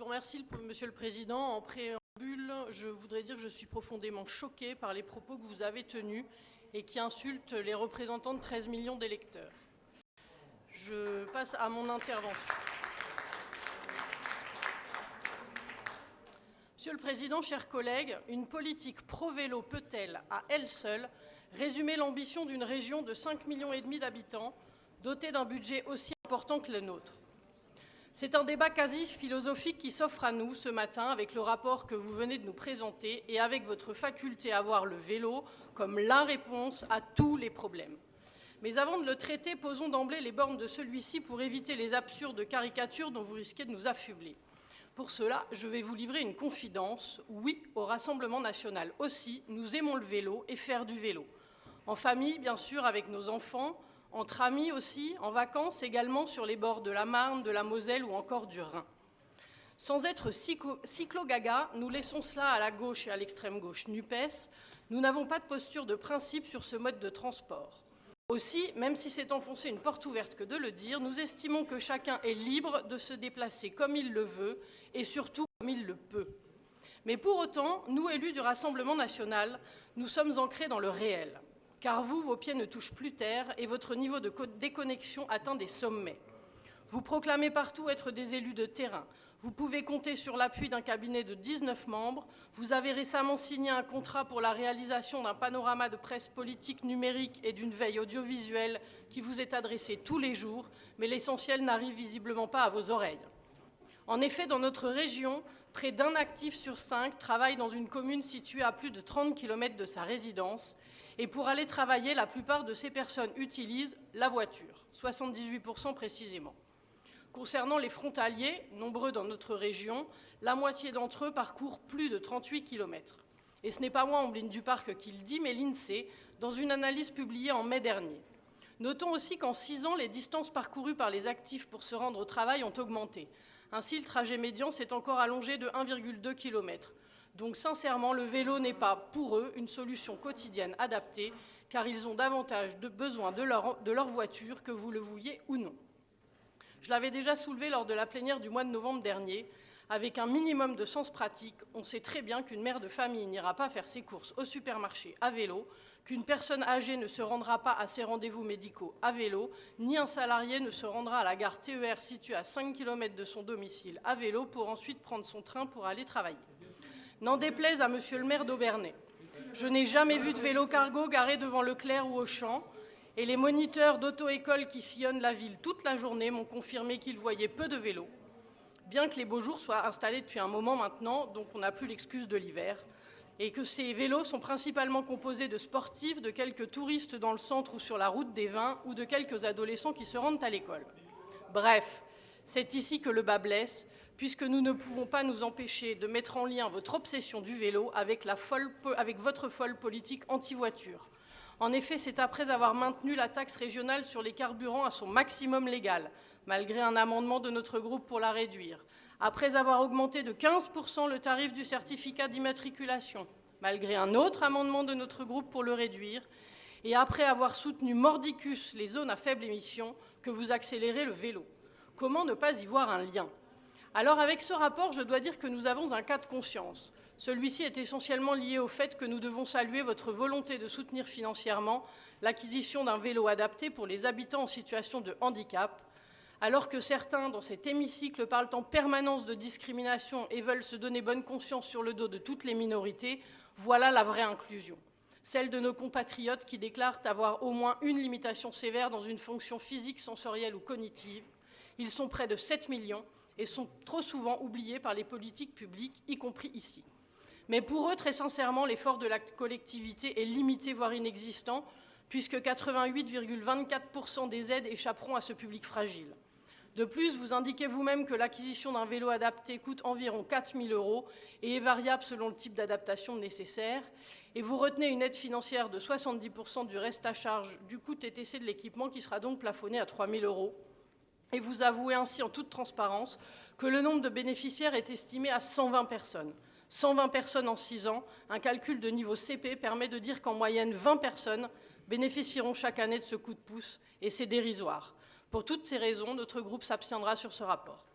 vous remercie, Monsieur le Président. En préambule, je voudrais dire que je suis profondément choquée par les propos que vous avez tenus et qui insultent les représentants de 13 millions d'électeurs. Je passe à mon intervention. Monsieur le Président, chers collègues, une politique pro-vélo peut-elle, à elle seule, résumer l'ambition d'une région de 5,5 millions d'habitants, dotée d'un budget aussi important que le nôtre? C'est un débat quasi philosophique qui s'offre à nous ce matin avec le rapport que vous venez de nous présenter et avec votre faculté à voir le vélo comme la réponse à tous les problèmes. Mais avant de le traiter, posons d'emblée les bornes de celui-ci pour éviter les absurdes caricatures dont vous risquez de nous affubler. Pour cela, je vais vous livrer une confidence. Oui, au Rassemblement national aussi, nous aimons le vélo et faire du vélo. En famille, bien sûr, avec nos enfants, entre amis aussi, en vacances également sur les bords de la Marne, de la Moselle ou encore du Rhin. Sans être cyclo-gaga, nous laissons cela à la gauche et à l'extrême gauche NUPES. Nous n'avons pas de posture de principe sur ce mode de transport. Aussi, même si c'est enfoncer une porte ouverte que de le dire, nous estimons que chacun est libre de se déplacer comme il le veut et surtout comme il le peut. Mais pour autant, nous, élus du Rassemblement national, nous sommes ancrés dans le réel. Car vous, vos pieds ne touchent plus terre et votre niveau de déconnexion atteint des sommets. Vous proclamez partout être des élus de terrain. Vous pouvez compter sur l'appui d'un cabinet de 19 membres. Vous avez récemment signé un contrat pour la réalisation d'un panorama de presse politique numérique et d'une veille audiovisuelle qui vous est adressé tous les jours, mais l'essentiel n'arrive visiblement pas à vos oreilles. En effet, dans notre région, près d'un actif sur 5 travaille dans une commune située à plus de 30 km de sa résidence. Et pour aller travailler, la plupart de ces personnes utilisent la voiture, 78% précisément. Concernant les frontaliers, nombreux dans notre région, la moitié d'entre eux parcourent plus de 38 km. Et ce n'est pas moi, Ambline Duparc, qui le dit, mais l'INSEE, dans une analyse publiée en mai dernier. Notons aussi qu'en 6 ans, les distances parcourues par les actifs pour se rendre au travail ont augmenté. Ainsi, le trajet médian s'est encore allongé de 1,2 km. Donc, sincèrement, le vélo n'est pas, pour eux, une solution quotidienne adaptée, car ils ont davantage besoin de leur voiture, que vous le vouliez ou non. Je l'avais déjà soulevé lors de la plénière du mois de novembre dernier. Avec un minimum de sens pratique, on sait très bien qu'une mère de famille n'ira pas faire ses courses au supermarché à vélo, qu'une personne âgée ne se rendra pas à ses rendez-vous médicaux à vélo, ni un salarié ne se rendra à la gare TER située à 5 km de son domicile à vélo pour ensuite prendre son train pour aller travailler. N'en déplaise à monsieur le maire d'Aubernais. Je n'ai jamais vu de vélo cargo garé devant Leclerc ou Auchan, et les moniteurs d'auto-école qui sillonnent la ville toute la journée m'ont confirmé qu'ils voyaient peu de vélos, bien que les beaux jours soient installés depuis un moment maintenant, donc on n'a plus l'excuse de l'hiver, et que ces vélos sont principalement composés de sportifs, de quelques touristes dans le centre ou sur la route des Vins, ou de quelques adolescents qui se rendent à l'école. Bref, c'est ici que le bât blesse, puisque nous ne pouvons pas nous empêcher de mettre en lien votre obsession du vélo avec votre folle politique anti-voiture. En effet, c'est après avoir maintenu la taxe régionale sur les carburants à son maximum légal, malgré un amendement de notre groupe pour la réduire, après avoir augmenté de 15% le tarif du certificat d'immatriculation, malgré un autre amendement de notre groupe pour le réduire, et après avoir soutenu mordicus les zones à faible émission, que vous accélérez le vélo. Comment ne pas y voir un lien ? Alors, avec ce rapport, je dois dire que nous avons un cas de conscience. Celui-ci est essentiellement lié au fait que nous devons saluer votre volonté de soutenir financièrement l'acquisition d'un vélo adapté pour les habitants en situation de handicap, alors que certains, dans cet hémicycle, parlent en permanence de discrimination et veulent se donner bonne conscience sur le dos de toutes les minorités. Voilà la vraie inclusion, celle de nos compatriotes qui déclarent avoir au moins une limitation sévère dans une fonction physique, sensorielle ou cognitive. Ils sont près de 7 millions et sont trop souvent oubliés par les politiques publiques, y compris ici. Mais pour eux, très sincèrement, l'effort de la collectivité est limité, voire inexistant, puisque 88,24% des aides échapperont à ce public fragile. De plus, vous indiquez vous-même que l'acquisition d'un vélo adapté coûte environ 4 000 € et est variable selon le type d'adaptation nécessaire. Et vous retenez une aide financière de 70% du reste à charge du coût TTC de l'équipement qui sera donc plafonné à 3 000 €. Et vous avouez ainsi en toute transparence que le nombre de bénéficiaires est estimé à 120 personnes. 120 personnes en 6 ans, un calcul de niveau CP permet de dire qu'en moyenne 20 personnes bénéficieront chaque année de ce coup de pouce, et c'est dérisoire. Pour toutes ces raisons, notre groupe s'abstiendra sur ce rapport.